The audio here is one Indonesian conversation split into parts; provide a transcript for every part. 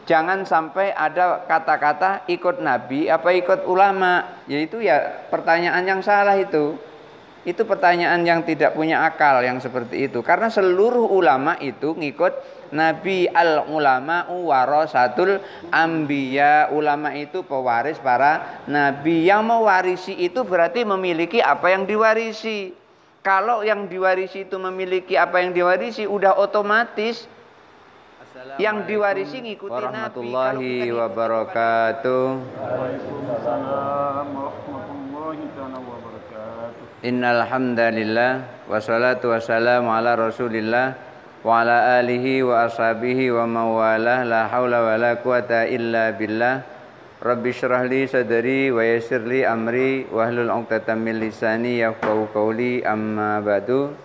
Jangan sampai ada kata-kata ikut Nabi apa ikut ulama. Yaitu ya pertanyaan yang salah itu. Itu pertanyaan yang tidak punya akal yang seperti itu. Karena seluruh ulama itu ngikut Nabi. Al ulama'u warasatul anbiya. Ulama itu pewaris para nabi. Yang mewarisi itu berarti memiliki apa yang diwarisi. Kalau yang diwarisi itu memiliki apa yang diwarisi, udah otomatis yang diwarisi ngikuti warahmatullahi wabarakatuh. Waalaikumsalam warahmatullahi wabarakatuh. Innal hamdalillah wassalatu wassalamu ala Rasulillah wa ala alihi wa ashabihi wa mawalah la haula wala quwata illa billah. Rabbi syrah li sadri wa yassir li amri wahlul 'uqdatam min lisani yafqahu qawli, amma ba'du.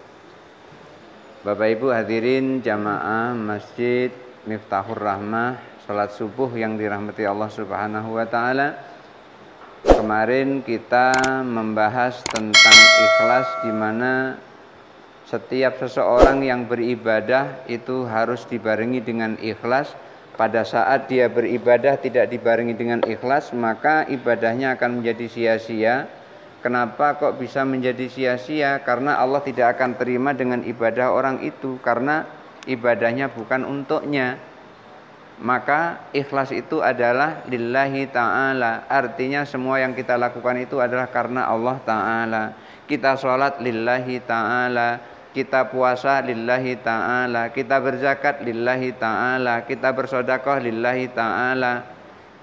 Bapak Ibu hadirin jamaah Masjid Miftahur Rahmah, salat subuh yang dirahmati Allah Subhanahu wa taala. Kemarin kita membahas tentang ikhlas, di mana setiap seseorang yang beribadah itu harus dibarengi dengan ikhlas. Pada saat dia beribadah tidak dibarengi dengan ikhlas, maka ibadahnya akan menjadi sia-sia. Kenapa kok bisa menjadi sia-sia? Karena Allah tidak akan terima dengan ibadah orang itu, karena ibadahnya bukan untuknya. Maka ikhlas itu adalah lillahi ta'ala. Artinya semua yang kita lakukan itu adalah karena Allah ta'ala. Kita sholat lillahi ta'ala, kita puasa lillahi ta'ala, kita berzakat lillahi ta'ala, kita bersedekah lillahi ta'ala,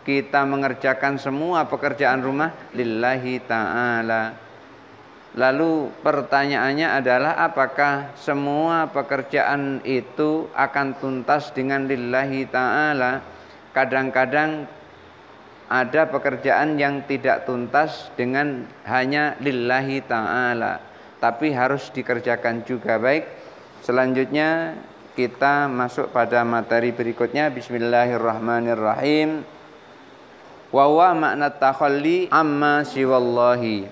kita mengerjakan semua pekerjaan rumah lillahi ta'ala. Lalu pertanyaannya adalah, apakah semua pekerjaan itu akan tuntas dengan lillahi ta'ala? Kadang-kadang ada pekerjaan yang tidak tuntas dengan hanya lillahi ta'ala, tapi harus dikerjakan juga. Baik, selanjutnya kita masuk pada materi berikutnya. Bismillahirrahmanirrahim. Wa huwa makna takhalli amma siwallahi,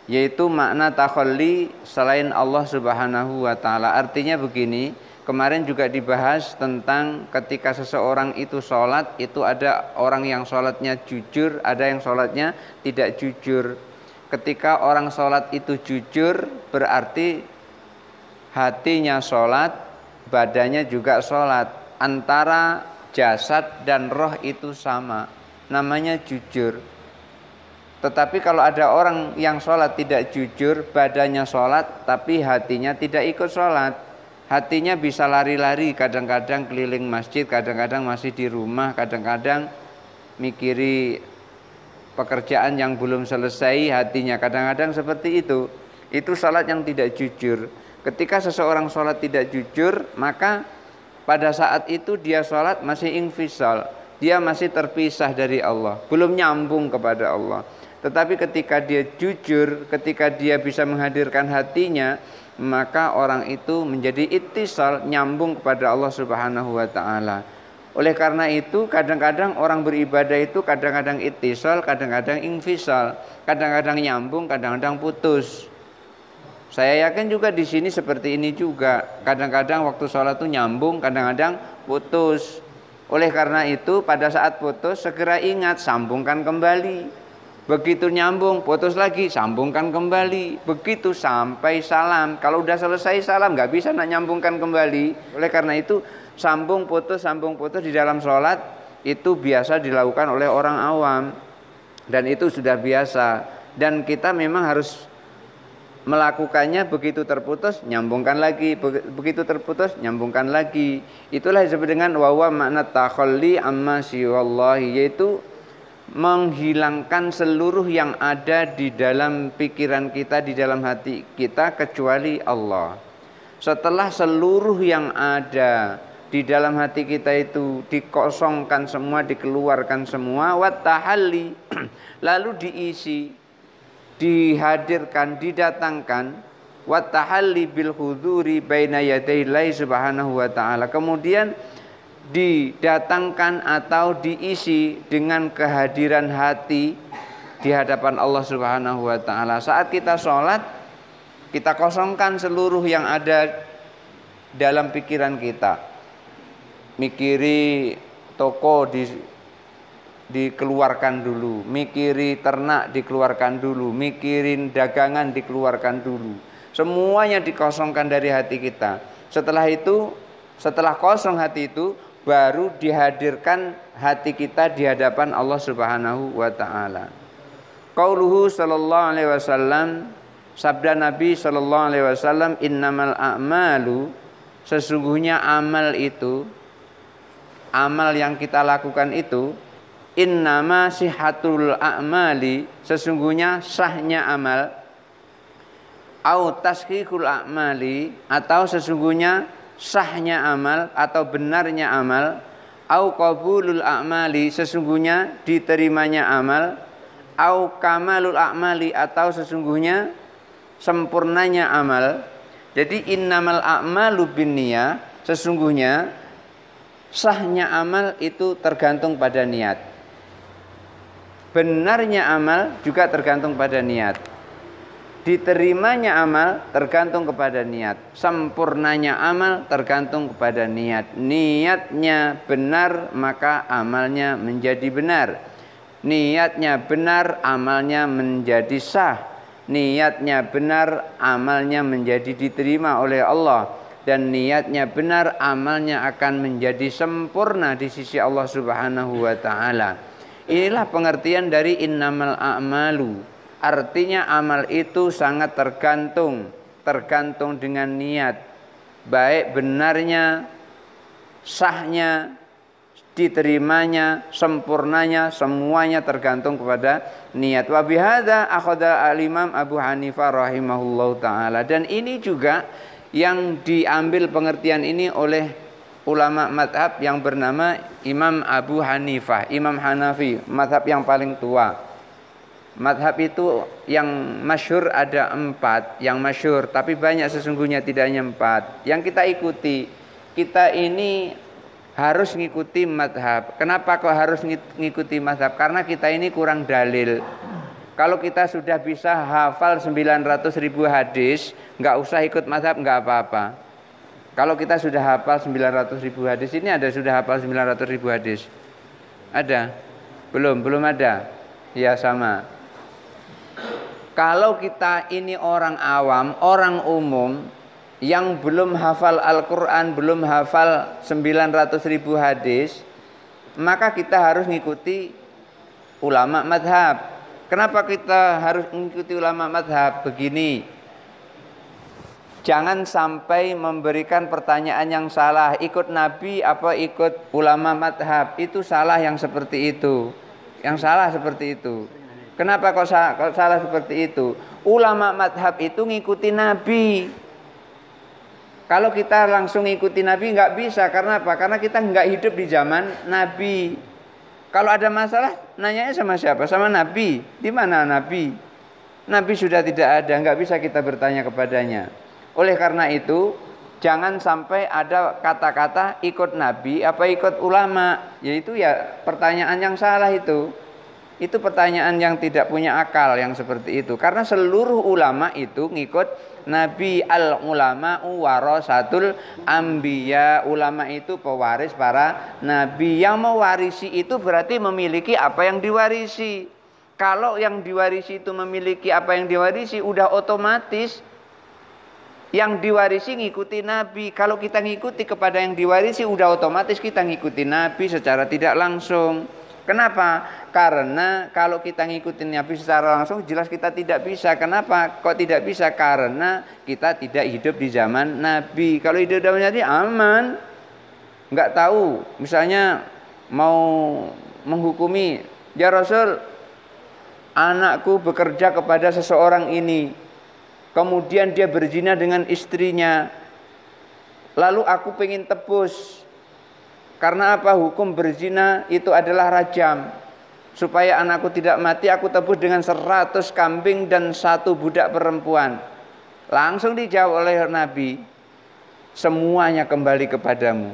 yaitu makna takhalli selain Allah Subhanahu wa taala. Artinya begini, kemarin juga dibahas tentang ketika seseorang itu sholat, itu ada orang yang sholatnya jujur, ada yang sholatnya tidak jujur. Ketika orang sholat itu jujur, berarti hatinya sholat, badannya juga sholat. Antara jasad dan roh itu sama, namanya jujur. Tetapi kalau ada orang yang sholat tidak jujur, badannya sholat tapi hatinya tidak ikut sholat. Hatinya bisa lari-lari, kadang-kadang keliling masjid, kadang-kadang masih di rumah, kadang-kadang mikiri pekerjaan yang belum selesai hatinya, kadang-kadang seperti itu. Itu sholat yang tidak jujur. Ketika seseorang sholat tidak jujur, maka pada saat itu dia sholat masih infisal, dia masih terpisah dari Allah, belum nyambung kepada Allah. Tetapi ketika dia jujur, ketika dia bisa menghadirkan hatinya, maka orang itu menjadi ittisal, nyambung kepada Allah Subhanahu wa taala. Oleh karena itu kadang-kadang orang beribadah itu kadang-kadang ittisal, kadang-kadang infisal, kadang-kadang nyambung, kadang-kadang putus. Saya yakin juga di sini seperti ini juga. Kadang-kadang waktu sholat itu nyambung, kadang-kadang putus. Oleh karena itu pada saat putus segera ingat, sambungkan kembali. Begitu nyambung, putus lagi, sambungkan kembali. Begitu sampai salam. Kalau udah selesai salam, nggak bisa nak nyambungkan kembali. Oleh karena itu, sambung putus di dalam sholat itu biasa dilakukan oleh orang awam. Dan itu sudah biasa. Dan kita memang harus melakukannya. Begitu terputus, nyambungkan lagi. Begitu terputus, nyambungkan lagi. Itulah disebut dengan wawa makna takhalli amma siwallahi, yaitu menghilangkan seluruh yang ada di dalam pikiran kita, di dalam hati kita, kecuali Allah. Setelah seluruh yang ada di dalam hati kita itu dikosongkan semua, dikeluarkan semua, wattahalli, lalu diisi, dihadirkan, didatangkan, wattahalli bil huduri baina yadaillahi subhanahu wa ta'ala, kemudian didatangkan atau diisi dengan kehadiran hati di hadapan Allah Subhanahu wa taala. Saat kita sholat, kita kosongkan seluruh yang ada dalam pikiran kita. Mikiri toko dikeluarkan dulu, mikiri ternak dikeluarkan dulu, mikirin dagangan dikeluarkan dulu. Semuanya dikosongkan dari hati kita. Setelah itu, setelah kosong hati itu, baru dihadirkan hati kita di hadapan Allah Subhanahu wa taala. Qauluhu sallallahu alaihi wasallam, sabda Nabi sallallahu alaihi wasallam, innamal a'malu, sesungguhnya amal itu, amal yang kita lakukan itu, innama sihatul a'mali, sesungguhnya sahnya amal, au tasqiqul a'mali, atau sesungguhnya sahnya amal atau benarnya amal, au qabulul a'mali, sesungguhnya diterimanya amal, au kamalul a'mali, atau sesungguhnya sempurnanya amal. Jadi innamal a'malu binniyah, sesungguhnya sahnya amal itu tergantung pada niat. Benarnya amal juga tergantung pada niat. Diterimanya amal tergantung kepada niat. Sempurnanya amal tergantung kepada niat. Niatnya benar maka amalnya menjadi benar. Niatnya benar amalnya menjadi sah. Niatnya benar amalnya menjadi diterima oleh Allah. Dan niatnya benar amalnya akan menjadi sempurna di sisi Allah Subhanahu wa ta'ala. Inilah pengertian dari innamal a'malu. Artinya amal itu sangat tergantung dengan niat. Baik benarnya, sahnya, diterimanya, sempurnanya, semuanya tergantung kepada niat. Wa bihadza akhadha al-Imam Abu Hanifah rahimahullahu taala. Dan ini juga yang diambil pengertian ini oleh ulama madhab yang bernama Imam Abu Hanifah, Imam Hanafi, madhab yang paling tua. Madhab itu yang masyhur ada 4, yang masyhur, tapi banyak sesungguhnya, tidak hanya 4. Yang kita ikuti, kita ini harus ngikuti madhab. Kenapa kok harus ngikuti madhab? Karena kita ini kurang dalil. Kalau kita sudah bisa hafal 900.000 hadis, nggak usah ikut madhab, nggak apa-apa. Kalau kita sudah hafal 900.000 hadis, ini ada sudah hafal 900.000 hadis? Ada? Belum ada? Ya sama. Kalau kita ini orang awam, orang umum yang belum hafal Al-Quran, belum hafal 900.000 hadis, maka kita harus mengikuti ulama madhab. Kenapa kita harus mengikuti ulama madhab? Begini, jangan sampai memberikan pertanyaan yang salah, ikut Nabi apa ikut ulama madhab, itu salah yang seperti itu. Yang salah seperti itu. Kenapa kok salah seperti itu? Ulama madhab itu ngikuti Nabi. Kalau kita langsung ngikuti Nabi nggak bisa. Karena apa? Karena kita nggak hidup di zaman Nabi. Kalau ada masalah, nanyanya sama siapa? Sama Nabi. Di mana Nabi? Nabi sudah tidak ada, nggak bisa kita bertanya kepadanya. Oleh karena itu, jangan sampai ada kata-kata ikut Nabi apa ikut ulama. Yaitu ya pertanyaan yang salah itu. Itu pertanyaan yang tidak punya akal yang seperti itu. Karena seluruh ulama itu ngikut Nabi. Al-ulama'u warasatul anbiya. Ulama itu pewaris para nabi. Yang mewarisi itu berarti memiliki apa yang diwarisi. Kalau yang diwarisi itu memiliki apa yang diwarisi, udah otomatis yang diwarisi ngikuti Nabi. Kalau kita ngikuti kepada yang diwarisi, udah otomatis kita ngikuti Nabi secara tidak langsung. Kenapa? Karena kalau kita ngikutin Nabi secara langsung, jelas kita tidak bisa. Kenapa? Kok tidak bisa? Karena kita tidak hidup di zaman Nabi. Kalau hidup di zaman Nabi aman. Nggak tahu, misalnya mau menghukumi, ya Rasul, anakku bekerja kepada seseorang ini, kemudian dia berzina dengan istrinya, lalu aku pengen tebus. Karena apa? Hukum berzina itu adalah rajam. Supaya anakku tidak mati, aku tebus dengan 100 kambing dan 1 budak perempuan. Langsung dijawab oleh Nabi, semuanya kembali kepadamu.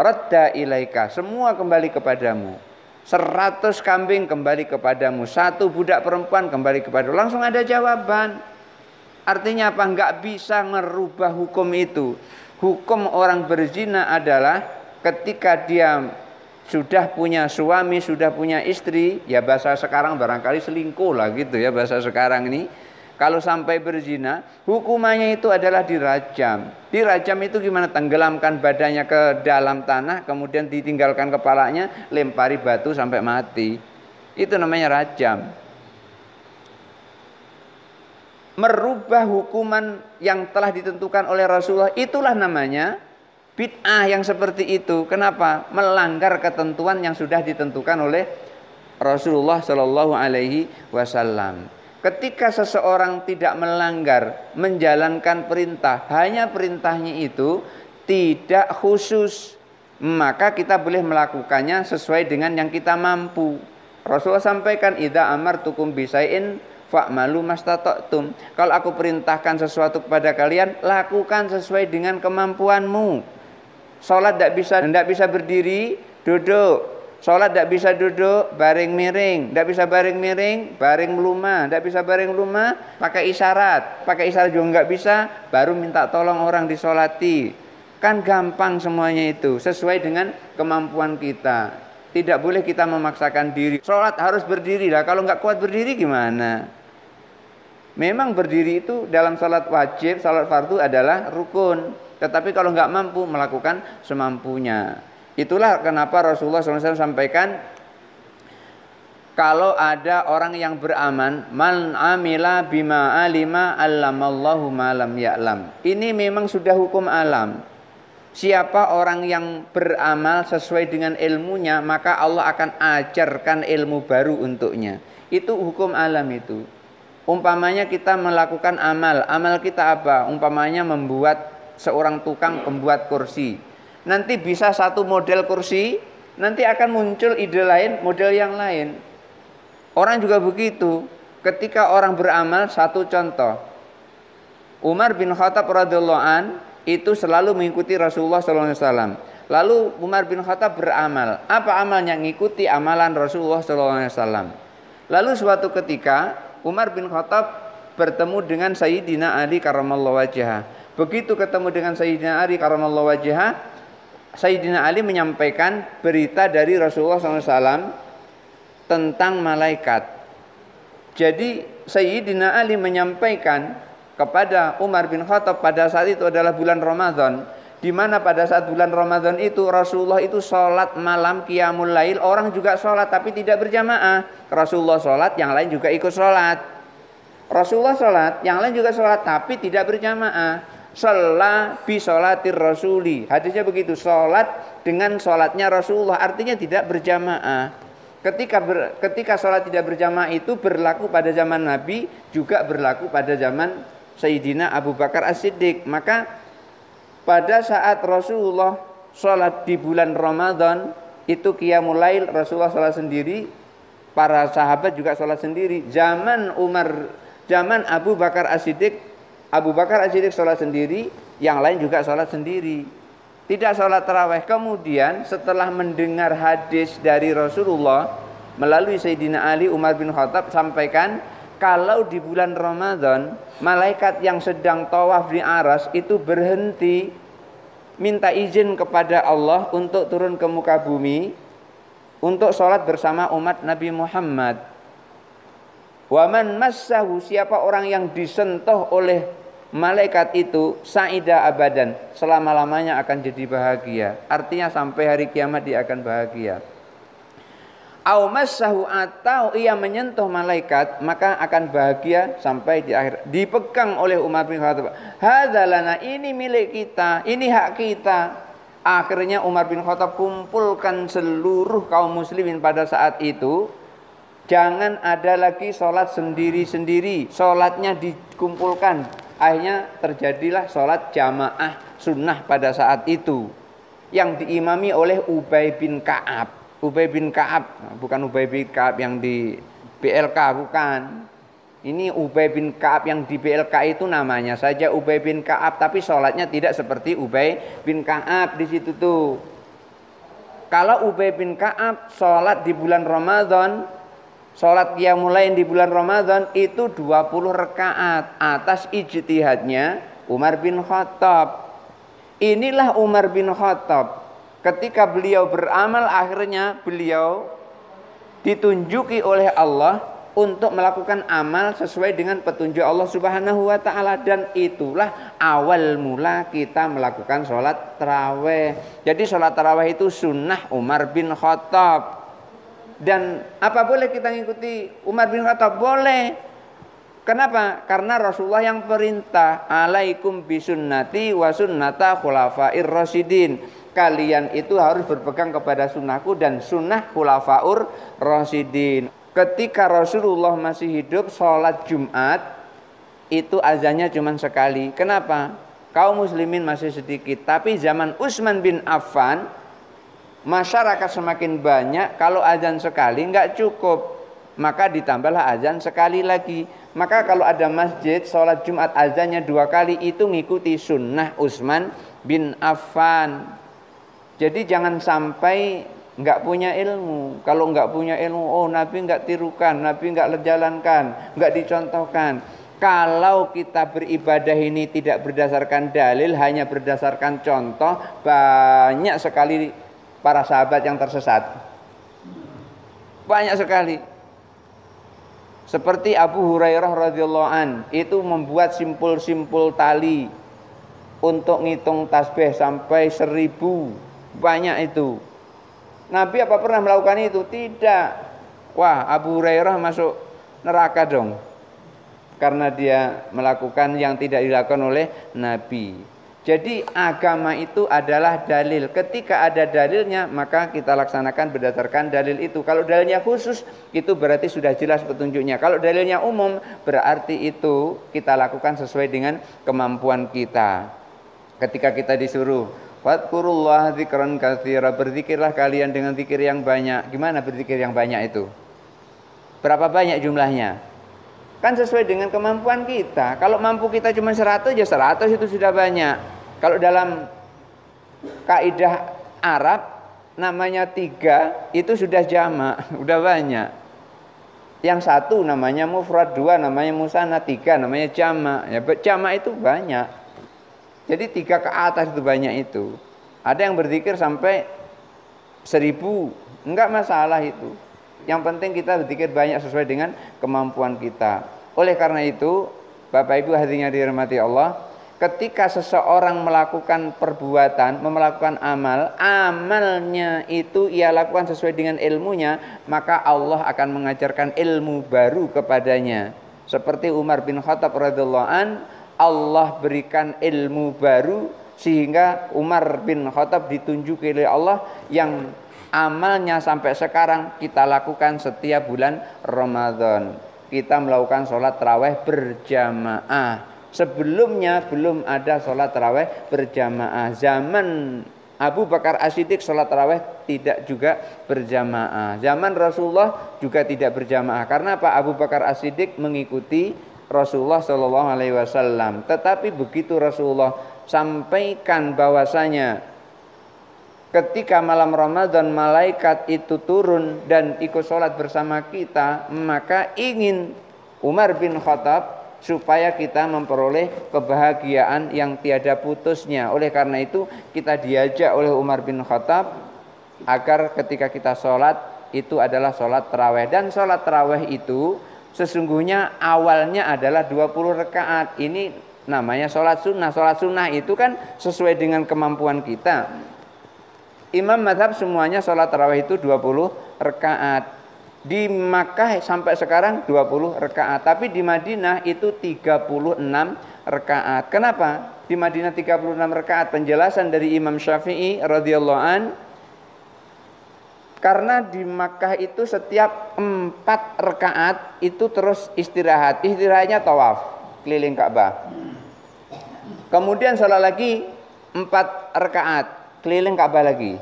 Radda ilaika, semua kembali kepadamu. 100 kambing kembali kepadamu, 1 budak perempuan kembali kepadamu. Langsung ada jawaban. Artinya apa? Enggak bisa merubah hukum itu. Hukum orang berzina adalah ketika dia sudah punya suami, sudah punya istri, ya bahasa sekarang barangkali selingkuh lah gitu ya bahasa sekarang ini. Kalau sampai berzina, hukumannya itu adalah dirajam. Dirajam itu gimana? Tenggelamkan badannya ke dalam tanah, kemudian ditinggalkan kepalanya, lempari batu sampai mati. Itu namanya rajam. Merubah hukuman yang telah ditentukan oleh Rasulullah, itulah namanya bid'ah yang seperti itu. Kenapa? Melanggar ketentuan yang sudah ditentukan oleh Rasulullah Shallallahu Alaihi Wasallam. Ketika seseorang tidak melanggar, menjalankan perintah, hanya perintahnya itu tidak khusus, maka kita boleh melakukannya sesuai dengan yang kita mampu. Rasulullah sampaikan, idza amartukum bisai'in fa'malu mastata'tum. Kalau aku perintahkan sesuatu kepada kalian, lakukan sesuai dengan kemampuanmu. Sholat tidak bisa berdiri, duduk. Sholat tidak bisa duduk, baring miring. Tidak bisa baring miring, baring melumah. Tidak bisa baring melumah, pakai isyarat. Pakai isyarat juga nggak bisa, baru minta tolong orang disolati. Kan gampang semuanya itu, sesuai dengan kemampuan kita. Tidak boleh kita memaksakan diri. Sholat harus berdiri lah, kalau nggak kuat berdiri gimana? Memang berdiri itu dalam sholat wajib, sholat fardu adalah rukun. Tetapi kalau nggak mampu, melakukan semampunya. Itulah kenapa Rasulullah SAW sampaikan, kalau ada orang yang beramal, man amila bima alima allamallahu ma lam ya'lam. Ini memang sudah hukum alam. Siapa orang yang beramal sesuai dengan ilmunya, maka Allah akan ajarkan ilmu baru untuknya. Itu hukum alam itu. Umpamanya kita melakukan amal kita apa? Umpamanya membuat seorang tukang pembuat kursi. Nanti bisa satu model kursi, nanti akan muncul ide lain, model yang lain. Orang juga begitu. Ketika orang beramal, satu contoh. Umar bin Khattab radhiyallahu an itu selalu mengikuti Rasulullah SAW. Lalu Umar bin Khattab beramal. Apa amalnya? Ngikuti amalan Rasulullah SAW. Lalu suatu ketika Umar bin Khattab bertemu dengan Sayyidina Ali karramallahu wajhah. Begitu ketemu dengan Sayyidina Ali karramallahu wajhah, Sayyidina Ali menyampaikan berita dari Rasulullah SAW tentang malaikat. Jadi Sayyidina Ali menyampaikan kepada Umar bin Khattab pada saat itu adalah bulan Ramadan, di mana pada saat bulan Ramadan itu Rasulullah itu sholat malam qiyamul lail. Orang juga sholat tapi tidak berjamaah. Rasulullah sholat, yang lain juga ikut sholat. Rasulullah sholat, yang lain juga sholat tapi tidak berjamaah. Sholat bi sholatir rasuli. Hadisnya begitu, sholat dengan sholatnya Rasulullah, artinya tidak berjamaah. Ketika sholat tidak berjamaah itu berlaku pada zaman Nabi, juga berlaku pada zaman Sayyidina Abu Bakar As-Siddiq. Maka pada saat Rasulullah sholat di bulan Ramadan, itu qiyamul lail, Rasulullah sholat sendiri, para sahabat juga sholat sendiri. Zaman Abu Bakar As-Siddiq, Abu Bakar As-Siddiq sholat sendiri, yang lain juga sholat sendiri. Tidak sholat tarawih. Kemudian setelah mendengar hadis dari Rasulullah melalui Sayyidina Ali, Umar bin Khattab sampaikan, kalau di bulan Ramadan malaikat yang sedang tawaf di aras itu berhenti minta izin kepada Allah untuk turun ke muka bumi untuk sholat bersama umat Nabi Muhammad. Waman massahu, siapa orang yang disentuh oleh malaikat itu, sa'ida abadan, selama-lamanya akan jadi bahagia. Artinya sampai hari kiamat dia akan bahagia. Au massahu, atau ia menyentuh malaikat, maka akan bahagia sampai di akhir. Dipegang oleh Umar bin Khattab, hadza lana, ini milik kita, ini hak kita. Akhirnya Umar bin Khattab kumpulkan seluruh kaum muslimin pada saat itu. Jangan ada lagi sholat sendiri-sendiri, sholatnya dikumpulkan. Akhirnya terjadilah sholat jamaah sunnah pada saat itu, yang diimami oleh Ubay bin Ka'ab. Ubay bin Ka'ab, bukan Ubay bin Ka'ab yang di BLK, bukan. Ini Ubay bin Ka'ab yang di BLK itu namanya saja Ubay bin Ka'ab, tapi sholatnya tidak seperti Ubay bin Ka'ab di situ tuh. Kalau Ubay bin Ka'ab sholat di bulan Ramadan, sholat qiyamul lail di bulan Ramadan itu 20 rakaat atas ijtihadnya Umar bin Khattab. Inilah Umar bin Khattab Ketika beliau beramal, akhirnya beliau ditunjuki oleh Allah untuk melakukan amal sesuai dengan petunjuk Allah Subhanahu wa taala, dan itulah awal mula kita melakukan sholat tarawih. Jadi sholat tarawih itu sunnah Umar bin Khattab. Dan apa boleh kita ngikuti Umar bin Khattab? Boleh. Kenapa? Karena Rasulullah yang perintah, alaikum bisunnati wa sunnata khulafair rasyidin. Kalian itu harus berpegang kepada sunnahku dan sunnah khulafaur rasyidin. Ketika Rasulullah masih hidup, sholat Jumat itu azannya cuma sekali. Kenapa? Kaum muslimin masih sedikit. Tapi zaman Utsman bin Affan, masyarakat semakin banyak. Kalau azan sekali nggak cukup, maka ditambahlah azan sekali lagi. Maka kalau ada masjid sholat Jumat azannya 2 kali, itu ngikuti sunnah Utsman bin Affan. Jadi jangan sampai nggak punya ilmu. Kalau nggak punya ilmu, oh Nabi nggak tirukan, Nabi nggak jalankan, nggak dicontohkan. Kalau kita beribadah ini tidak berdasarkan dalil, hanya berdasarkan contoh, banyak sekali para sahabat yang tersesat. Banyak sekali. Seperti Abu Hurairah radhiyallahu an, itu membuat simpul-simpul tali untuk ngitung tasbih sampai 1000. Banyak itu. Nabi apa pernah melakukan itu? Tidak. Wah, Abu Hurairah masuk neraka dong, karena dia melakukan yang tidak dilakukan oleh Nabi. Jadi agama itu adalah dalil. Ketika ada dalilnya, maka kita laksanakan berdasarkan dalil itu. Kalau dalilnya khusus, itu berarti sudah jelas petunjuknya. Kalau dalilnya umum, berarti itu kita lakukan sesuai dengan kemampuan kita. Ketika kita disuruh, wadkurullah dzikran katsira, berzikirlah kalian dengan zikir yang banyak. Gimana berzikir yang banyak itu? Berapa banyak jumlahnya? Kan sesuai dengan kemampuan kita. Kalau mampu kita cuma 100, ya 100 itu sudah banyak. Kalau dalam kaidah Arab namanya 3 itu sudah jamak, udah banyak. Yang 1 namanya mufrad, 2 namanya musanna, 3 namanya jamak. Ya, jamak itu banyak. Jadi 3 ke atas itu banyak itu. Ada yang berzikir sampai 1000, enggak masalah itu. Yang penting kita berzikir banyak sesuai dengan kemampuan kita. Oleh karena itu, Bapak Ibu hadirin yang dirahmati Allah, ketika seseorang melakukan perbuatan, melakukan amal, amalnya itu ia lakukan sesuai dengan ilmunya, maka Allah akan mengajarkan ilmu baru kepadanya. Seperti Umar bin Khattab radhiyallahu an, Allah berikan ilmu baru sehingga Umar bin Khattab ditunjuki oleh Allah yang amalnya sampai sekarang kita lakukan setiap bulan Ramadan. Kita melakukan sholat tarawih berjamaah. Sebelumnya belum ada sholat tarawih berjamaah. Zaman Abu Bakar As-Siddiq sholat tarawih tidak juga berjamaah. Zaman Rasulullah juga tidak berjamaah. Karena apa? Abu Bakar As-Siddiq mengikuti Rasulullah Shallallahu Alaihi Wasallam. Tetapi begitu Rasulullah sampaikan bahwasanya ketika malam Ramadan malaikat itu turun dan ikut sholat bersama kita, maka ingin Umar bin Khattab supaya kita memperoleh kebahagiaan yang tiada putusnya. Oleh karena itu kita diajak oleh Umar bin Khattab agar ketika kita sholat itu adalah sholat tarawih. Dan sholat tarawih itu sesungguhnya awalnya adalah 20 rakaat. Ini namanya sholat sunnah. Sholat sunnah itu kan sesuai dengan kemampuan kita. Imam mazhab semuanya sholat tarawih itu 20 rakaat. Di Makkah sampai sekarang 20 rakaat. Tapi di Madinah itu 36 rakaat. Kenapa? Di Madinah 36 rakaat. Penjelasan dari Imam Syafi'i radhiyallahu an, karena di Makkah itu setiap 4 rakaat itu terus istirahat. Istirahatnya tawaf keliling Ka'bah. Kemudian salat lagi 4 rakaat keliling Ka'bah lagi.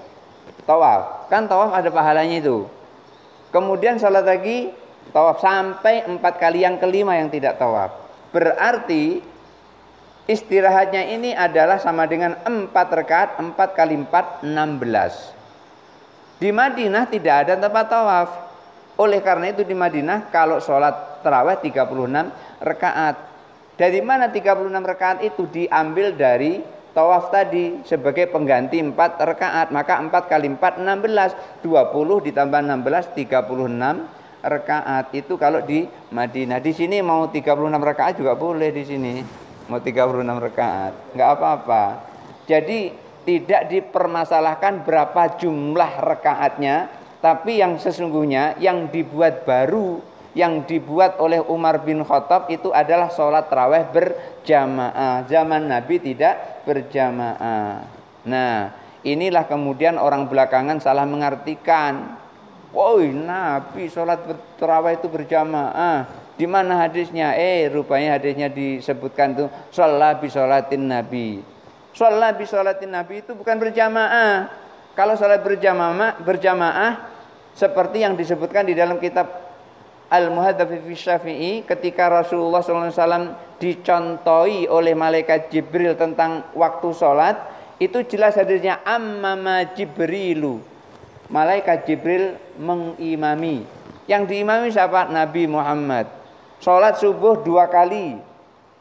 Tawaf. Kan tawaf ada pahalanya itu. Kemudian salat lagi tawaf sampai 4 kali yang kelima yang tidak tawaf. Berarti istirahatnya ini adalah sama dengan 4 rakaat, 4 kali 4 16. Di Madinah tidak ada tempat tawaf. Oleh karena itu di Madinah kalau sholat tarawih 36 rakaat. Dari mana 36 rakaat itu? Diambil dari tawaf tadi sebagai pengganti 4 rakaat. Maka 4 kali 4 16, 20 ditambah 16 36 rakaat. Itu kalau di Madinah. Di sini mau 36 rakaat juga boleh di sini. Mau 36 rakaat, enggak apa-apa. Jadi tidak dipermasalahkan berapa jumlah rakaatnya, tapi yang sesungguhnya yang dibuat baru, yang dibuat oleh Umar bin Khattab itu adalah sholat tarawih berjamaah. Zaman Nabi tidak berjamaah. Nah, inilah kemudian orang belakangan salah mengartikan. Woi, Nabi sholat tarawih itu berjamaah. Di mana hadisnya? Rupanya hadisnya disebutkan tuh sholat bi sholatin Nabi. Sholat bi sholatin Nabi itu bukan berjamaah. Kalau sholat berjamaah seperti yang disebutkan di dalam kitab Al-Muhadzab fi Syafi'i, ketika Rasulullah SAW dicontohi oleh malaikat Jibril tentang waktu sholat, itu jelas hadisnya ammama Jibrilu. Malaikat Jibril mengimami. Yang diimami siapa? Nabi Muhammad. Sholat subuh 2 kali.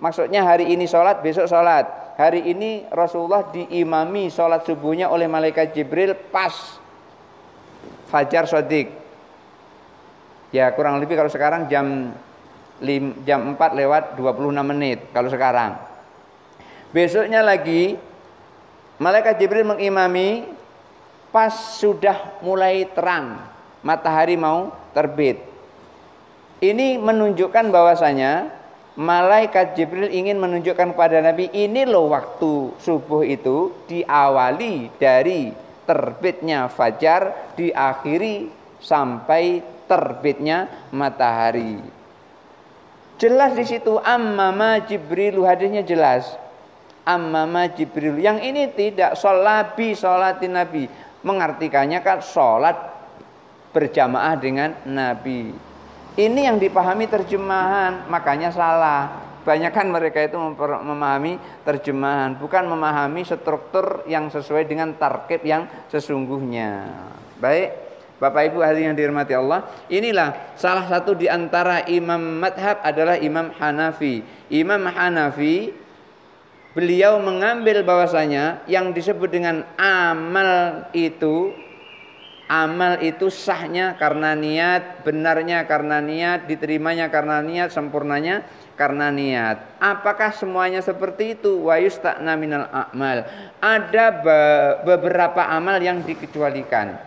Maksudnya hari ini sholat, besok sholat. Hari ini Rasulullah diimami sholat subuhnya oleh malaikat Jibril pas Fajar Shadiq. Ya kurang lebih kalau sekarang jam 4 lewat 26 menit kalau sekarang. Besoknya lagi malaikat Jibril mengimami pas sudah mulai terang, matahari mau terbit. Ini menunjukkan bahwasanya malaikat Jibril ingin menunjukkan kepada Nabi, ini loh waktu subuh itu diawali dari terbitnya fajar, diakhiri sampai terbitnya matahari. Jelas di situ ammama Jibril, hadisnya jelas. Ammama Jibril. Yang ini tidak sholabi sholatin Nabi. Mengartikannya kan sholat berjamaah dengan Nabi. Ini yang dipahami terjemahan, makanya salah. Banyakan mereka itu memahami terjemahan, bukan memahami struktur yang sesuai dengan tarkib yang sesungguhnya. Baik, Bapak Ibu hadirin yang dirahmati Allah, inilah salah satu di antara imam madhab adalah Imam Hanafi. Imam Hanafi, beliau mengambil bahwasanya yang disebut dengan amal itu sahnya karena niat, benarnya karena niat, diterimanya karena niat, sempurnanya karena niat. Apakah semuanya seperti itu? Wa yusta'na minal a'mal. Ada beberapa amal yang dikecualikan.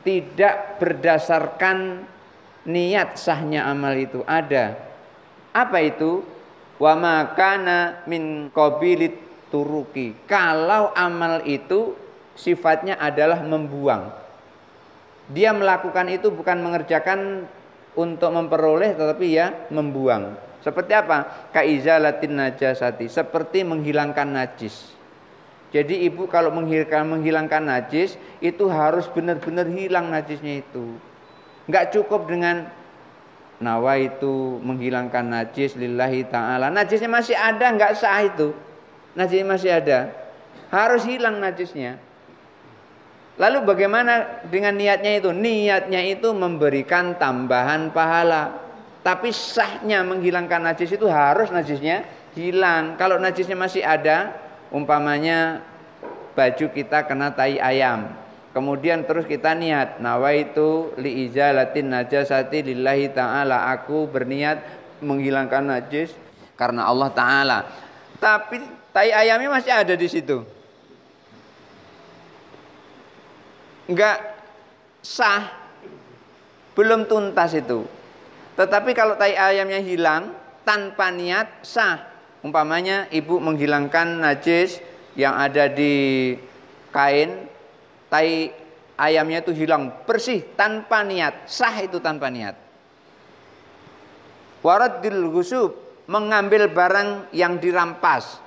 Tidak berdasarkan niat sahnya amal itu. Ada. Apa itu? Wa ma kana min qabilit turuki. Kalau amal itu sifatnya adalah membuang. Dia melakukan itu bukan mengerjakan untuk memperoleh, tetapi ya membuang. Seperti apa? Kaizalatin najasati, seperti menghilangkan najis. Jadi ibu kalau menghilangkan najis itu harus benar-benar hilang najisnya itu. Enggak cukup dengan nawa itu menghilangkan najis lillahi ta'ala. Najisnya masih ada, enggak sah itu. Najisnya masih ada. Harus hilang najisnya. Lalu bagaimana dengan niatnya itu? Niatnya itu memberikan tambahan pahala. Tapi sahnya menghilangkan najis itu harus najisnya hilang. Kalau najisnya masih ada, umpamanya baju kita kena tai ayam, kemudian terus kita niat, nawaitu liizalatin najasati lillahi ta'ala, aku berniat menghilangkan najis karena Allah Ta'ala. Tapi tai ayamnya masih ada di situ, enggak sah, belum tuntas itu. Tetapi kalau tai ayamnya hilang tanpa niat sah. Umpamanya ibu menghilangkan najis yang ada di kain, tai ayamnya itu hilang bersih tanpa niat, sah itu tanpa niat. Waraddil ghusub, mengambil barang yang dirampas.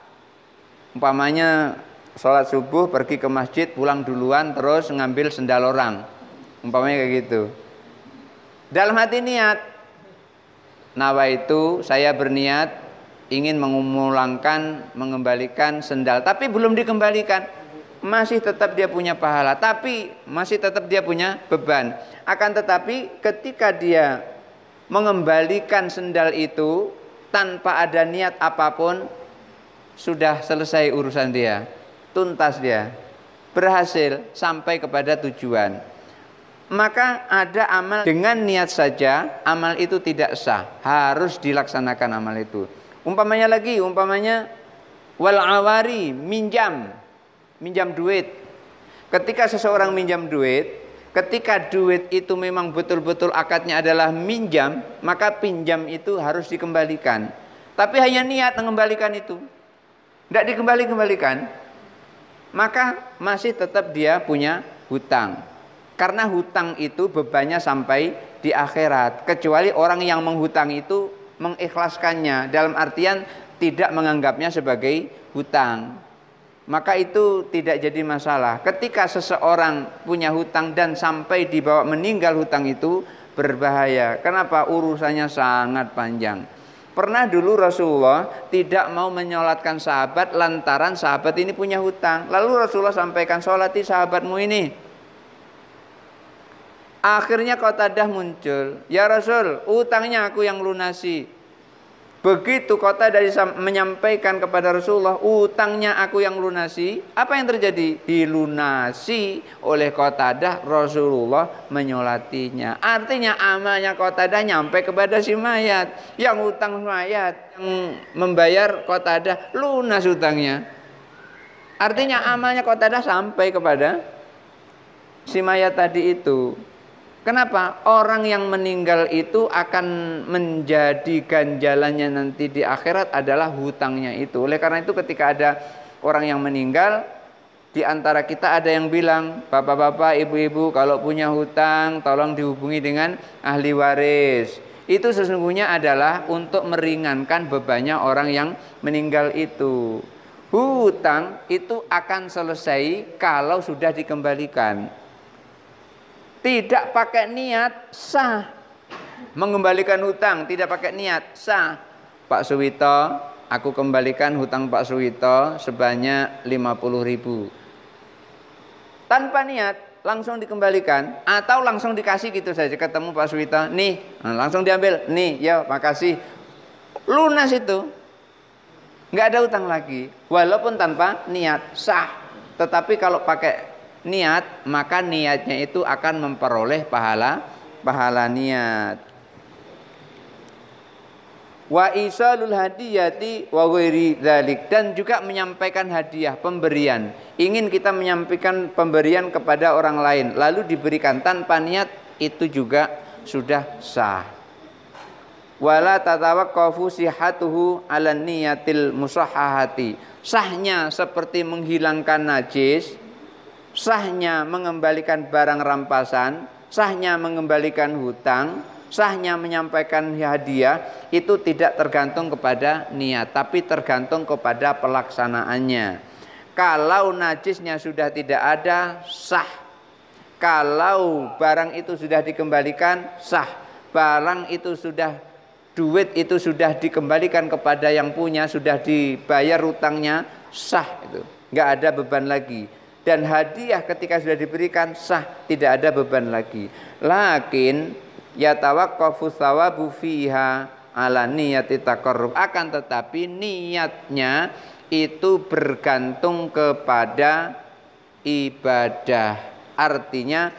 Umpamanya sholat subuh pergi ke masjid, pulang duluan terus ngambil sendal orang. Umpamanya kayak gitu. Dalam hati niat, nawa itu saya berniat ingin mengembalikan sendal, tapi belum dikembalikan, masih tetap dia punya pahala, tapi masih tetap dia punya beban. Akan tetapi ketika dia mengembalikan sendal itu tanpa ada niat apapun, sudah selesai urusan dia, tuntas dia, berhasil sampai kepada tujuan. Maka ada amal dengan niat saja, amal itu tidak sah, harus dilaksanakan amal itu. Umpamanya wal awari, minjam duit. Ketika seseorang minjam duit, ketika duit itu memang betul-betul akadnya adalah minjam, maka pinjam itu harus dikembalikan. Tapi hanya niat mengembalikan itu, tidak dikembalikan, maka masih tetap dia punya hutang. Karena hutang itu bebannya sampai di akhirat. Kecuali orang yang menghutang itu mengikhlaskannya, dalam artian tidak menganggapnya sebagai hutang, maka itu tidak jadi masalah. Ketika seseorang punya hutang dan sampai dibawa meninggal hutang itu berbahaya. Kenapa? Urusannya sangat panjang. Pernah dulu Rasulullah tidak mau menyolatkan sahabat lantaran sahabat ini punya hutang. Lalu Rasulullah sampaikan, "Sholati sahabatmu ini." Akhirnya Qatadah muncul, "Ya Rasul, utangnya aku yang lunasi." Begitu Qatadah menyampaikan kepada Rasulullah, utangnya aku yang lunasi, apa yang terjadi? Dilunasi oleh Qatadah, Rasulullah menyolatinya. Artinya amalnya Qatadah nyampe kepada si mayat. Yang utang mayat, yang membayar Qatadah, lunas utangnya. Artinya amalnya Qatadah sampai kepada si mayat tadi itu. Kenapa? Orang yang meninggal itu akan menjadi ganjalannya nanti di akhirat adalah hutangnya itu. Oleh karena itu ketika ada orang yang meninggal, di antara kita ada yang bilang, "Bapak-bapak, ibu-ibu, kalau punya hutang tolong dihubungi dengan ahli waris." Itu sesungguhnya adalah untuk meringankan bebannya orang yang meninggal itu. Hutang itu akan selesai kalau sudah dikembalikan. Tidak pakai niat sah. Mengembalikan hutang tidak pakai niat sah. Pak Suwito, aku kembalikan hutang Pak Suwito sebanyak 50.000. Tanpa niat langsung dikembalikan atau langsung dikasih gitu saja, ketemu Pak Suwito, nih, langsung diambil, nih, ya makasih. Lunas itu. Nggak ada hutang lagi. Walaupun tanpa niat sah. Tetapi kalau pakai niat, maka niatnya itu akan memperoleh pahala niat. Wa isalul hadiyati wa ghairi dzalik, dan juga menyampaikan hadiah, pemberian. Ingin kita menyampaikan pemberian kepada orang lain lalu diberikan tanpa niat, itu juga sudah sah. Wala tatawaqqafu sihhatuhu 'ala niyatil musahhahati. Sahnya seperti menghilangkan najis, sahnya mengembalikan barang rampasan, sahnya mengembalikan hutang, sahnya menyampaikan hadiah, itu tidak tergantung kepada niat, tapi tergantung kepada pelaksanaannya. Kalau najisnya sudah tidak ada, sah. Kalau barang itu sudah dikembalikan, sah. Barang itu sudah, duit itu sudah dikembalikan kepada yang punya, sudah dibayar hutangnya, sah itu. Nggak ada beban lagi. Dan hadiah ketika sudah diberikan sah, tidak ada beban lagi. Lakin yatawaqqafu thawabu fiha ala niyati taqarrub, akan tetapi niatnya itu bergantung kepada ibadah. Artinya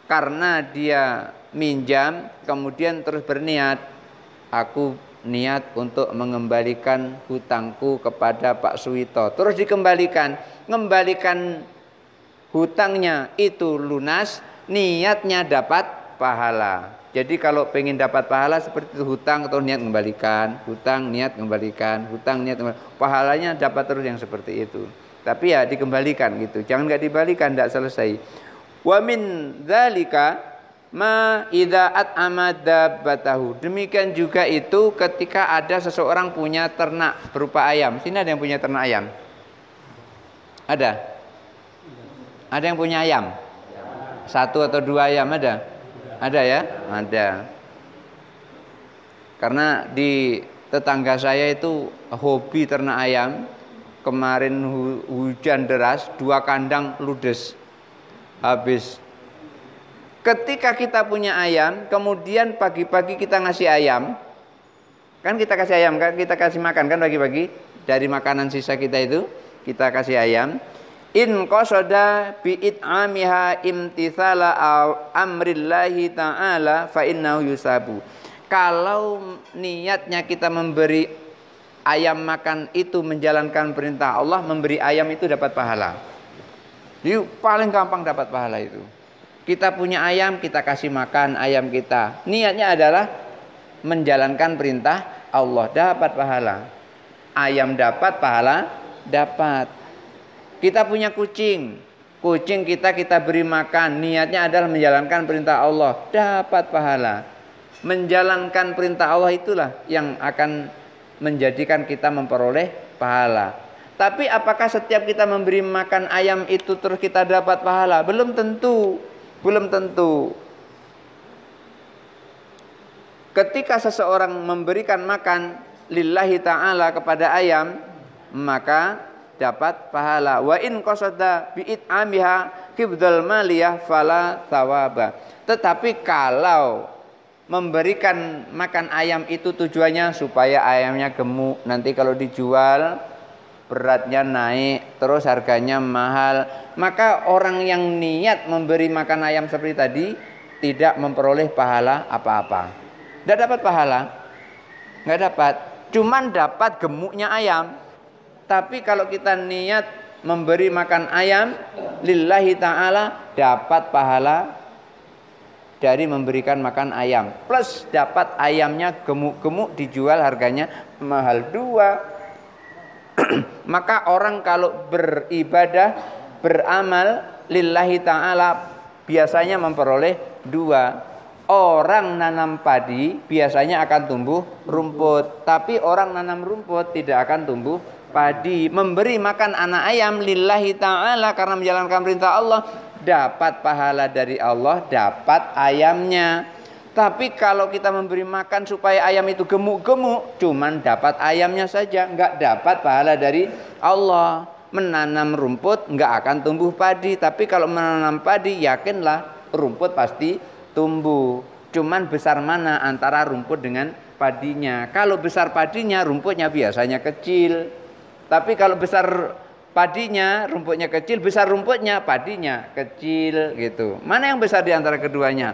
karena dia minjam kemudian terus berniat, aku niat untuk mengembalikan hutangku kepada Pak Suwito, terus dikembalikan, ngembalikan hutangnya itu lunas, niatnya dapat pahala. Jadi kalau pengen dapat pahala seperti itu, hutang atau niat mengembalikan, hutang niat mengembalikan, hutang niat mengembalikan, pahalanya dapat terus yang seperti itu. Tapi ya dikembalikan gitu, jangan nggak dibalikan, tidak selesai. Wa min dzalika ma idza at'ama dabbatahu. Demikian juga itu ketika ada seseorang punya ternak berupa ayam. Sini ada yang punya ternak ayam? Ada? Ada yang punya ayam? Satu atau dua ayam ada? Ada ya? Ada. Karena di tetangga saya itu hobi ternak ayam. Kemarin hujan deras, 2 kandang ludes. Habis. Ketika kita punya ayam, kemudian pagi-pagi kita ngasih ayam, kan kita kasih ayam, kan kita kasih makan kan pagi-pagi, dari makanan sisa kita itu, kita kasih ayam. In qasada bi it'amiha imtithala amrillahi ta'ala fa innahu yusabu. Kalau niatnya kita memberi ayam makan itu menjalankan perintah Allah, memberi ayam itu dapat pahala. Jadi paling gampang dapat pahala itu. Kita punya ayam, kita kasih makan ayam kita. Niatnya adalah menjalankan perintah Allah, dapat pahala. Ayam dapat, pahala dapat. Kita punya kucing, kucing kita beri makan, niatnya adalah menjalankan perintah Allah, dapat pahala. Menjalankan perintah Allah itulah yang akan menjadikan kita memperoleh pahala. Tapi apakah setiap kita memberi makan ayam itu terus kita dapat pahala? Belum tentu, belum tentu. Ketika seseorang memberikan makan lillahi ta'ala kepada ayam, maka dapat pahala. Wa in qasada bi it'amiha hifdzal maliyah fala thawaba. Tetapi kalau memberikan makan ayam itu tujuannya supaya ayamnya gemuk, nanti kalau dijual beratnya naik, terus harganya mahal, maka orang yang niat memberi makan ayam seperti tadi tidak memperoleh pahala apa-apa. Tidak dapat pahala, nggak dapat. Cuman dapat gemuknya ayam. Tapi kalau kita niat memberi makan ayam lillahi ta'ala, dapat pahala dari memberikan makan ayam. Plus dapat ayamnya gemuk-gemuk, dijual harganya mahal 2. Maka orang kalau beribadah, beramal lillahi ta'ala biasanya memperoleh 2. Orang nanam padi biasanya akan tumbuh rumput. Tapi orang nanam rumput tidak akan tumbuh padi. Memberi makan anak ayam lillahi ta'ala karena menjalankan perintah Allah, dapat pahala dari Allah, dapat ayamnya. Tapi kalau kita memberi makan supaya ayam itu gemuk-gemuk, cuman dapat ayamnya saja, nggak dapat pahala dari Allah. Menanam rumput nggak akan tumbuh padi. Tapi kalau menanam padi, yakinlah rumput pasti tumbuh. Cuman besar mana antara rumput dengan padinya. Kalau besar padinya, rumputnya biasanya kecil. Tapi kalau besar padinya, rumputnya kecil, besar rumputnya, padinya kecil gitu. Mana yang besar di antara keduanya?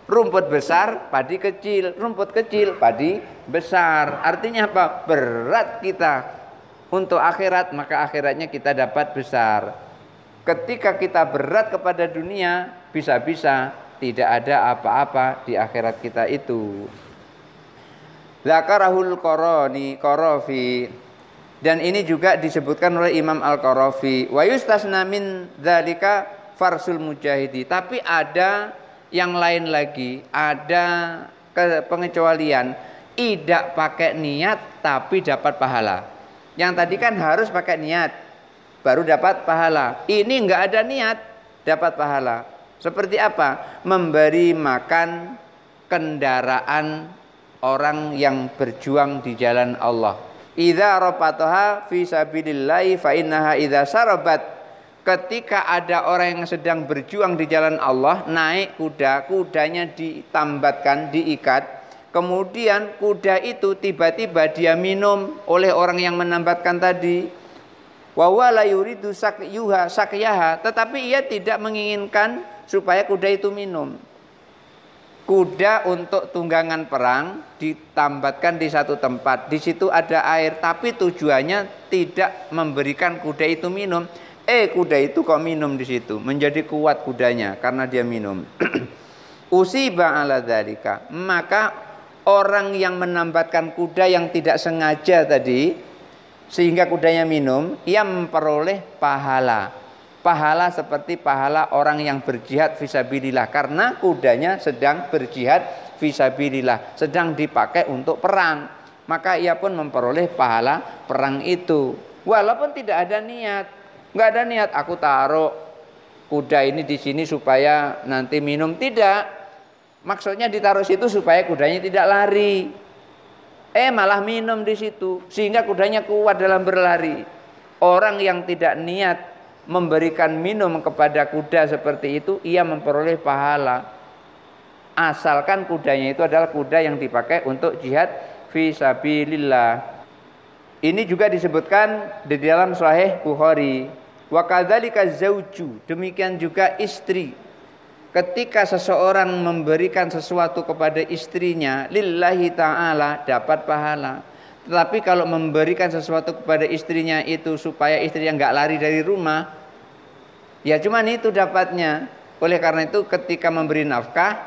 Rumput besar, padi kecil. Rumput kecil, padi besar. Artinya apa? Berat kita untuk akhirat, maka akhiratnya kita dapat besar. Ketika kita berat kepada dunia, bisa-bisa tidak ada apa-apa di akhirat kita itu. Zakarahul Qarafi. Dan ini juga disebutkan oleh Imam Al-Qarafi. Wa yustasna min dzalika farsul mujahidi. Tapi ada yang lain lagi, ada pengecualian, tidak pakai niat tapi dapat pahala. Yang tadi kan harus pakai niat baru dapat pahala. Ini enggak ada niat dapat pahala. Seperti apa? Memberi makan kendaraan orang yang berjuang di jalan Allah. Idza rafataha fi sabilillahi fa innaha idza sarabat. Ketika ada orang yang sedang berjuang di jalan Allah, naik kuda, kudanya ditambatkan, diikat, kemudian kuda itu tiba-tiba dia minum oleh orang yang menambatkan tadi. Wa huwa la yuridu sakyaha, tetapi ia tidak menginginkan supaya kuda itu minum. Kuda untuk tunggangan perang ditambatkan di satu tempat. Di situ ada air, tapi tujuannya tidak memberikan kuda itu minum. Kuda itu kok minum di situ, menjadi kuat kudanya karena dia minum. Usiba ala dzalika, maka orang yang menambatkan kuda yang tidak sengaja tadi sehingga kudanya minum, ia memperoleh pahala. Pahala seperti pahala orang yang berjihad fisabilillah, karena kudanya sedang berjihad fisabilillah, sedang dipakai untuk perang, maka ia pun memperoleh pahala perang itu. Walaupun tidak ada niat, nggak ada niat aku taruh kuda ini di sini supaya nanti minum, tidak. Maksudnya ditaruh situ supaya kudanya tidak lari. Malah minum di situ sehingga kudanya kuat dalam berlari. Orang yang tidak niat memberikan minum kepada kuda seperti itu, ia memperoleh pahala. Asalkan kudanya itu adalah kuda yang dipakai untuk jihad fisabilillah. Ini juga disebutkan di dalam Sahih Bukhari. Wa kadzalika zauju, demikian juga istri. Ketika seseorang memberikan sesuatu kepada istrinya lillahi ta'ala dapat pahala. Tetapi kalau memberikan sesuatu kepada istrinya itu supaya istrinya enggak lari dari rumah, ya cuman itu dapatnya. Oleh karena itu ketika memberi nafkah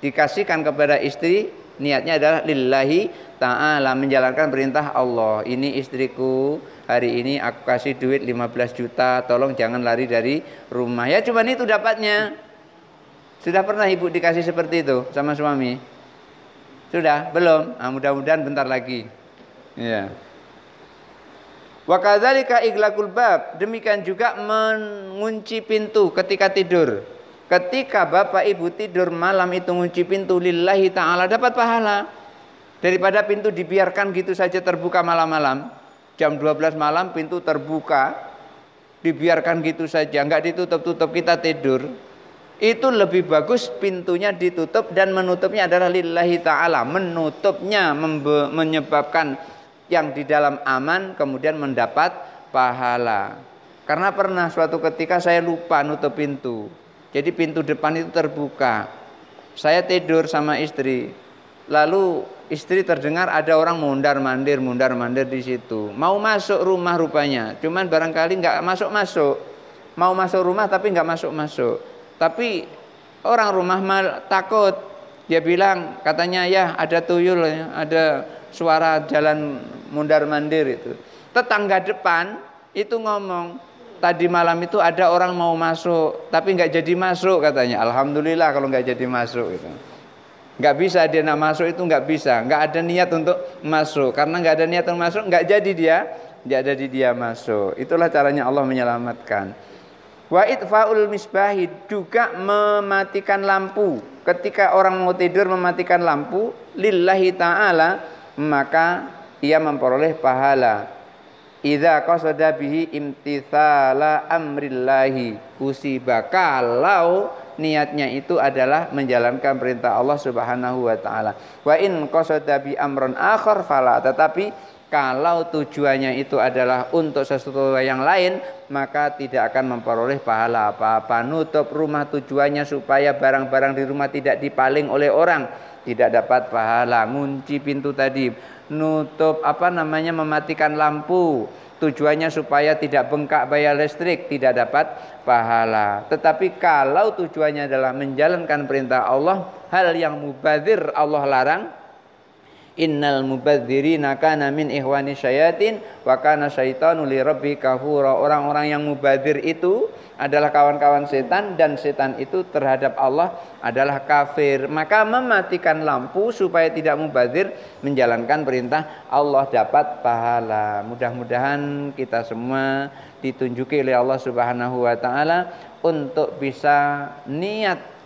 dikasihkan kepada istri, niatnya adalah lillahi ta'ala, menjalankan perintah Allah. Ini istriku, hari ini aku kasih duit 15 juta, tolong jangan lari dari rumah. Ya cuman itu dapatnya. Sudah pernah ibu dikasih seperti itu sama suami? Sudah? Belum? Nah, mudah-mudahan bentar lagi. Ya. Wa kadzalika iglaqul bab, demikian juga mengunci pintu ketika tidur. Ketika bapak ibu tidur malam itu ngunci pintu lillahi ta'ala dapat pahala. Daripada pintu dibiarkan gitu saja terbuka malam-malam, jam 12 malam pintu terbuka, dibiarkan gitu saja, enggak ditutup-tutup, kita tidur. Itu lebih bagus pintunya ditutup dan menutupnya adalah lillahi ta'ala. Menutupnya menyebabkan yang di dalam aman kemudian mendapat pahala. Karena pernah suatu ketika saya lupa nutup pintu. Jadi pintu depan itu terbuka. Saya tidur sama istri. Lalu istri terdengar ada orang mondar-mandir di situ. Mau masuk rumah rupanya. Cuman barangkali nggak masuk-masuk. Mau masuk rumah tapi nggak masuk-masuk. Tapi orang rumah takut. Dia bilang, katanya ya ada tuyul, ada suara jalan mondar-mandir itu. Tetangga depan itu ngomong, tadi malam itu ada orang mau masuk, tapi nggak jadi masuk katanya. Alhamdulillah kalau nggak jadi masuk gitu. Nggak bisa dia nak masuk itu nggak bisa, nggak ada niat untuk masuk. Karena nggak ada niat untuk masuk, nggak jadi dia masuk. Itulah caranya Allah menyelamatkan. Wa itfa'ul misbahi, juga mematikan lampu. Ketika orang mau tidur mematikan lampu lillahi ta'ala, maka ia memperoleh pahala. Idza qasada bihi imtithala amrillahi usiba, kalau niatnya itu adalah menjalankan perintah Allah Subhanahu wa taala. Wa in qasada bi amron akhar fala, tetapi kalau tujuannya itu adalah untuk sesuatu yang lain, maka tidak akan memperoleh pahala apa-apa. Nutup rumah tujuannya supaya barang-barang di rumah tidak dipaling oleh orang, tidak dapat pahala. Ngunci pintu tadi, nutup mematikan lampu, tujuannya supaya tidak bengkak bayar listrik, tidak dapat pahala. Tetapi kalau tujuannya adalah menjalankan perintah Allah, hal yang mubadzir Allah larang. Innal mubadzirina kana min ihwani syayatin wa kana syaitanu li rabbi kafura. Orang-orang yang mubadzir itu adalah kawan-kawan setan, dan setan itu terhadap Allah adalah kafir. Maka mematikan lampu supaya tidak mubadzir, menjalankan perintah Allah dapat pahala. Mudah-mudahan kita semua ditunjuki oleh Allah Subhanahu wa taala untuk bisa niat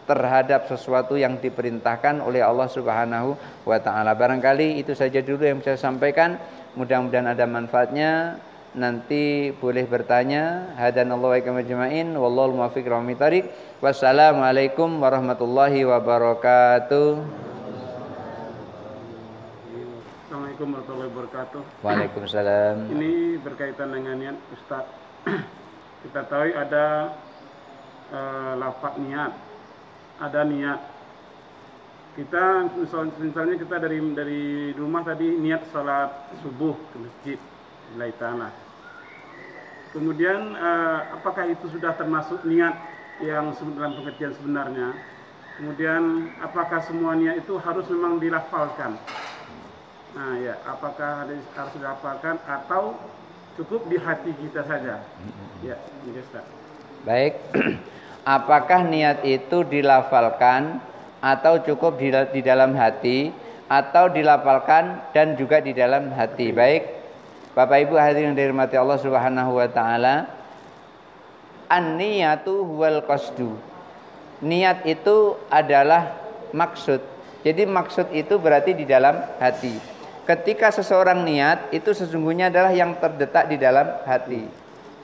terhadap sesuatu yang diperintahkan oleh Allah Subhanahu wa taala. Barangkali itu saja dulu yang saya sampaikan. Mudah-mudahan ada manfaatnya. Nanti boleh bertanya. Hadanallahu wa iyyakum ajma'in. Wallahul muwaffiq ila aqwamit thoriq. Wassalamualaikum warahmatullahi wabarakatuh. Assalamualaikum warahmatullahi wabarakatuh. Waalaikumsalam. Ini berkaitan dengan niat, Ustaz. Kita tahu ada lafaz niat, ada niat. Kita misalnya kita dari rumah tadi niat salat subuh ke masjid lillahi ta'ala. Kemudian apakah itu sudah termasuk niat yang dalam pengertian sebenarnya? Kemudian apakah semua niat itu harus memang dilafalkan? Nah ya, apakah harus dilafalkan atau cukup di hati kita saja? Ya, ini Ustaz. Baik. Apakah niat itu dilafalkan atau cukup di dalam hati, atau dilafalkan dan juga di dalam hati? Baik, Bapak Ibu hadirin yang dirahmati Allah Subhanahu wa taala, an-niyatu huwal qasdu. Niat itu adalah maksud. Jadi maksud itu berarti di dalam hati. Ketika seseorang niat, itu sesungguhnya adalah yang terdetak di dalam hati.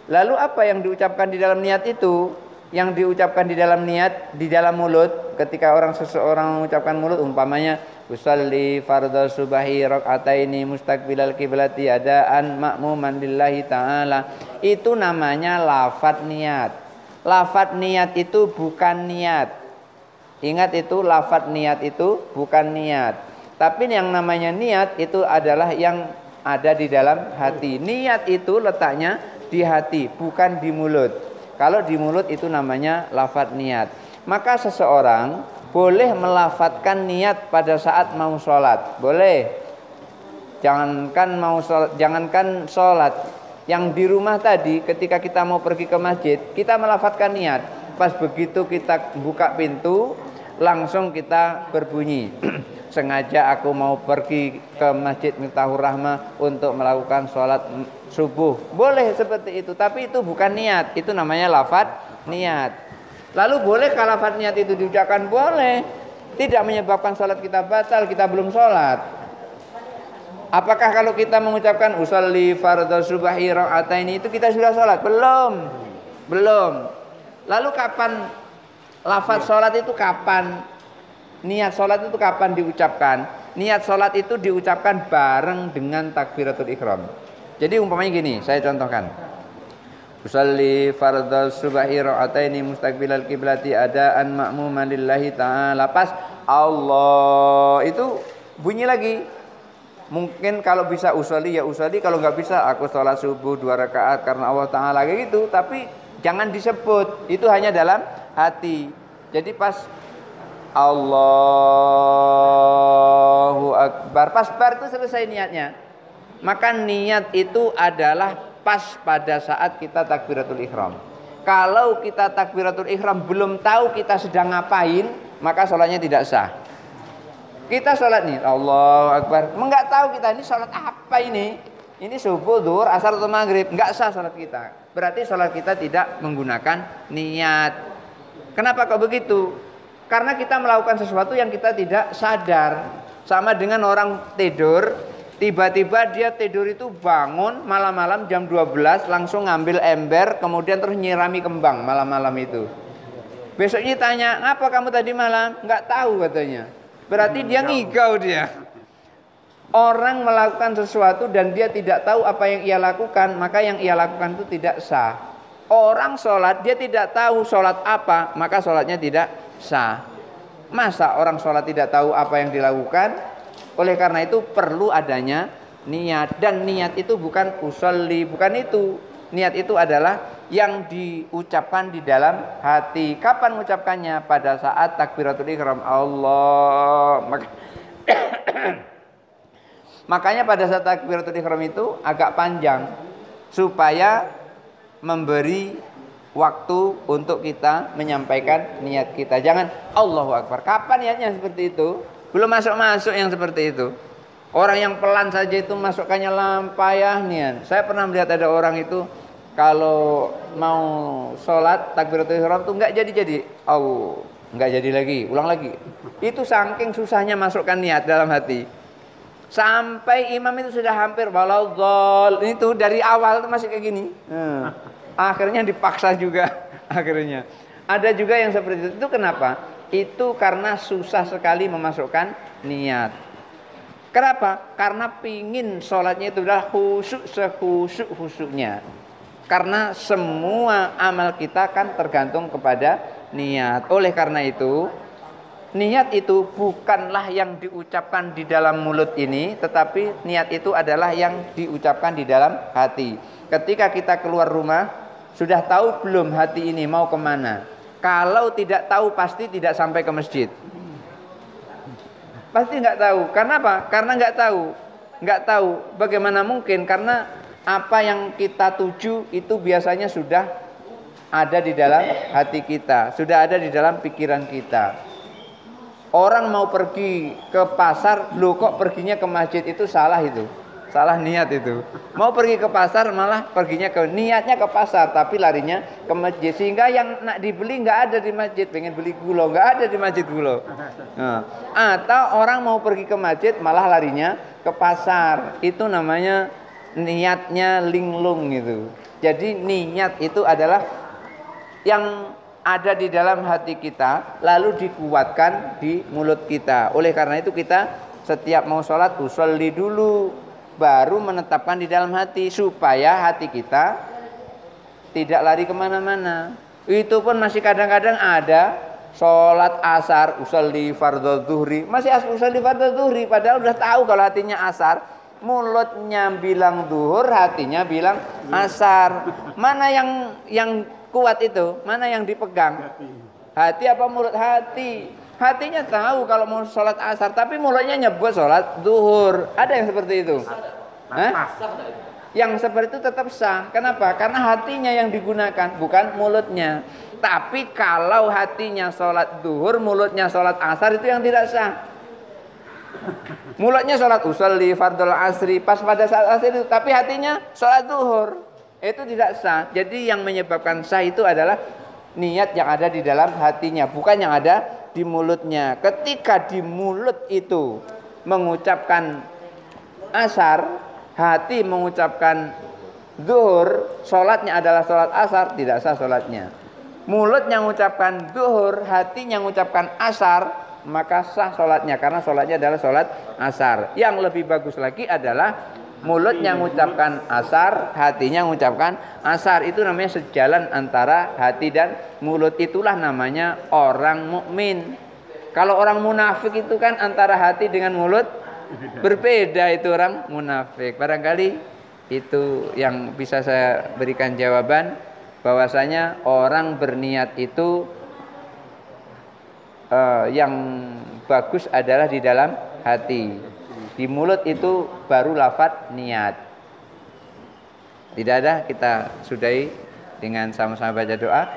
Lalu apa yang diucapkan di dalam niat itu? Yang diucapkan di dalam niat, di dalam mulut, ketika seseorang mengucapkan mulut, umpamanya usalli fardhu subahi rakaataini mustaqbilal kiblati adaan ma'muman lillahi ta'ala. Itu namanya lafadz niat. Lafadz niat itu bukan niat. Ingat itu, lafadz niat itu bukan niat. Tapi yang namanya niat itu adalah yang ada di dalam hati. Niat itu letaknya di hati, bukan di mulut. Kalau di mulut itu namanya lafadz niat. Maka seseorang boleh melafadzkan niat pada saat mau sholat. Boleh. Jangankan sholat. Yang di rumah tadi ketika kita mau pergi ke masjid, kita melafadzkan niat. Pas begitu kita buka pintu, langsung kita berbunyi. Sengaja aku mau pergi ke Masjid Miftahur Rahmah untuk melakukan sholat subuh. Boleh seperti itu, tapi itu bukan niat. Itu namanya lafadz niat. Lalu bolehkah lafadz niat itu diucapkan? Boleh. Tidak menyebabkan sholat kita batal, kita belum sholat. Apakah kalau kita mengucapkan usolli fardhu subahi rakaataini itu kita sudah sholat? Belum. Belum. Lalu kapan lafadz sholat itu kapan? Niat sholat itu kapan diucapkan? Niat sholat itu diucapkan bareng dengan takbiratul ihram. Jadi umpamanya gini, saya contohkan. Usalli fardhu subahi rakaataini mustaqbilal kiblati adaan ma'muman lillahi ta'ala. Pas Allah itu bunyi lagi. Mungkin kalau bisa usolli ya usolli, kalau nggak bisa aku sholat subuh 2 rakaat karena Allah Ta'ala kayak gitu. Tapi jangan disebut, itu hanya dalam hati. Jadi pas Allahu Akbar, pas bar itu selesai niatnya. Maka niat itu adalah pas pada saat kita takbiratul ihram. Kalau kita takbiratul ihram belum tahu kita sedang ngapain, maka sholatnya tidak sah. Kita sholat nih, Allahu Akbar, enggak tahu kita ini sholat apa ini. Ini subuh, zuhur, asar atau maghrib, enggak sah sholat kita. Berarti sholat kita tidak menggunakan niat. Kenapa kok begitu? Karena kita melakukan sesuatu yang kita tidak sadar. Sama dengan orang tidur, tiba-tiba dia tidur itu bangun malam-malam jam 12, langsung ngambil ember, kemudian terus nyirami kembang malam-malam itu. Besoknya tanya, ngapa kamu tadi malam? Nggak tahu katanya. Berarti dia ngigau dia. Orang melakukan sesuatu dan dia tidak tahu apa yang ia lakukan, maka yang ia lakukan itu tidak sah. Orang sholat, dia tidak tahu sholat apa, maka sholatnya tidak sah. Masa orang sholat tidak tahu apa yang dilakukan? Oleh karena itu perlu adanya niat. Dan niat itu bukan usolli, bukan itu. Niat itu adalah yang diucapkan di dalam hati. Kapan mengucapkannya? Pada saat takbiratul ihram. Allah. Makanya pada saat takbiratul ihram itu agak panjang, supaya memberi waktu untuk kita menyampaikan niat kita. Jangan Allahu Akbar. Kapan niatnya seperti itu? Belum masuk-masuk yang seperti itu. Orang yang pelan saja itu masukkannya lampayah niat. Saya pernah melihat ada orang itu kalau mau sholat takbiratul ihram itu enggak jadi-jadi. Enggak jadi lagi, ulang lagi. Itu saking susahnya masukkan niat dalam hati. Sampai imam itu sudah hampir walaudhal. Itu dari awal itu masih kayak gini. Akhirnya dipaksa juga. Akhirnya ada juga yang seperti itu. Itu kenapa? Itu karena susah sekali memasukkan niat. Kenapa? Karena pingin sholatnya itu adalah khusyuk sekhusyuk-khusyuknya. Karena semua amal kita kan tergantung kepada niat. Oleh karena itu, niat itu bukanlah yang diucapkan di dalam mulut ini, tetapi niat itu adalah yang diucapkan di dalam hati. Ketika kita keluar rumah, sudah tahu belum hati ini mau kemana? Kalau tidak tahu pasti tidak sampai ke masjid. Pasti nggak tahu. Karena apa? Karena nggak tahu. Nggak tahu. Bagaimana mungkin? Karena apa yang kita tuju itu biasanya sudah ada di dalam hati kita, sudah ada di dalam pikiran kita. Orang mau pergi ke pasar, loh kok perginya ke masjid, itu salah itu. Salah niat itu. Mau pergi ke pasar malah perginya niatnya ke pasar tapi larinya ke masjid. Sehingga yang nak dibeli nggak ada di masjid. Pengen beli gula nggak ada di masjid gula. Nah, atau orang mau pergi ke masjid malah larinya ke pasar. Itu namanya niatnya linglung gitu. Jadi niat itu adalah yang ada di dalam hati kita lalu dikuatkan di mulut kita. Oleh karena itu kita setiap mau sholat usolli dulu baru menetapkan di dalam hati supaya hati kita tidak lari kemana-mana. Itu pun masih kadang-kadang ada sholat asar usolli fardhu zuhri, masih usolli fardhu zuhri padahal udah tahu kalau hatinya asar, mulutnya bilang zuhur, hatinya bilang asar. Mana yang kuat itu? Mana yang dipegang? Hati apa mulut? Hati. Hatinya tahu kalau mau sholat asar, tapi mulutnya nyebut sholat zuhur. Ada yang seperti itu? Yang seperti itu tetap sah. Kenapa? Karena hatinya yang digunakan, bukan mulutnya. Tapi kalau hatinya sholat zuhur, mulutnya sholat asar, itu yang tidak sah. Mulutnya sholat usolli fardul asri pas pada saat asar itu, tapi hatinya sholat zuhur, itu tidak sah. Jadi yang menyebabkan sah itu adalah niat yang ada di dalam hatinya, bukan yang ada di mulutnya. Ketika di mulut itu mengucapkan asar, hati mengucapkan zuhur, sholatnya adalah sholat asar, tidak sah sholatnya. Mulutnya mengucapkan zuhur, hatinya mengucapkan asar, maka sah sholatnya karena sholatnya adalah sholat asar. Yang lebih bagus lagi adalah mulutnya mengucapkan asar, hatinya mengucapkan asar. Itu namanya sejalan antara hati dan mulut. Itulah namanya orang mukmin. Kalau orang munafik itu kan antara hati dengan mulut berbeda, itu orang munafik. Barangkali itu yang bisa saya berikan jawaban, bahwasanya orang berniat itu yang bagus adalah di dalam hati. Di mulut itu baru lafaz niat. Tidak ada, kita sudahi dengan sama-sama baca doa.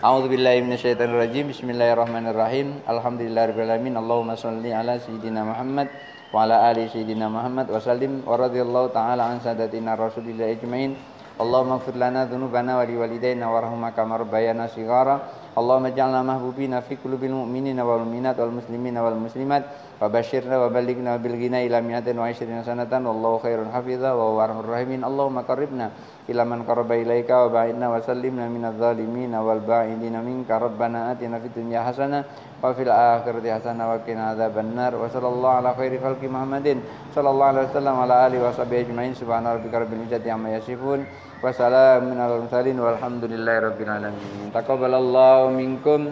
A'udzubillahi minasyaitonirrajim. Bismillahirrahmanirrahim. Alhamdulillahirabbil alamin. Allahumma shalli ala sayyidina Muhammad wa ala ali sayyidina Muhammad wa sallim wa radhiyallahu ta'ala an sadatina Rasulillah ajmain. Allahumma ighfir lana dzunubana wa liwalidayna warhamna kama rabbayana shighara. Allahumma ij'alna mahbubina fi qulubil mu'minina wal mu'minat wal muslimina wal muslimat wa basyirna wa ballighna bil ghina ila mi'atin wa 20 sanatan wallahu khairun hafidza wa huwa arhamur rahimin. Allahumma qarribna ila man qarraba ilaika wa ba'idna wa sallimna minadh dhalimin wal ba'idina minka. Rabbana atina fid dunya hasanah wa fil akhirati hasanah wa qina adzabannar. Wa sallallahu ala khairi khalqi Muhammadin sallallahu alaihi wasallam ala alihi wa sahbihi ajmain. Subhana rabbika rabbil izzati amma yasifun wa salamun alal mursalin walhamdulillahi rabbil alamin. Taqabbalallahu minkum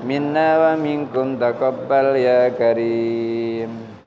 minna wa minkum taqabbal ya karim.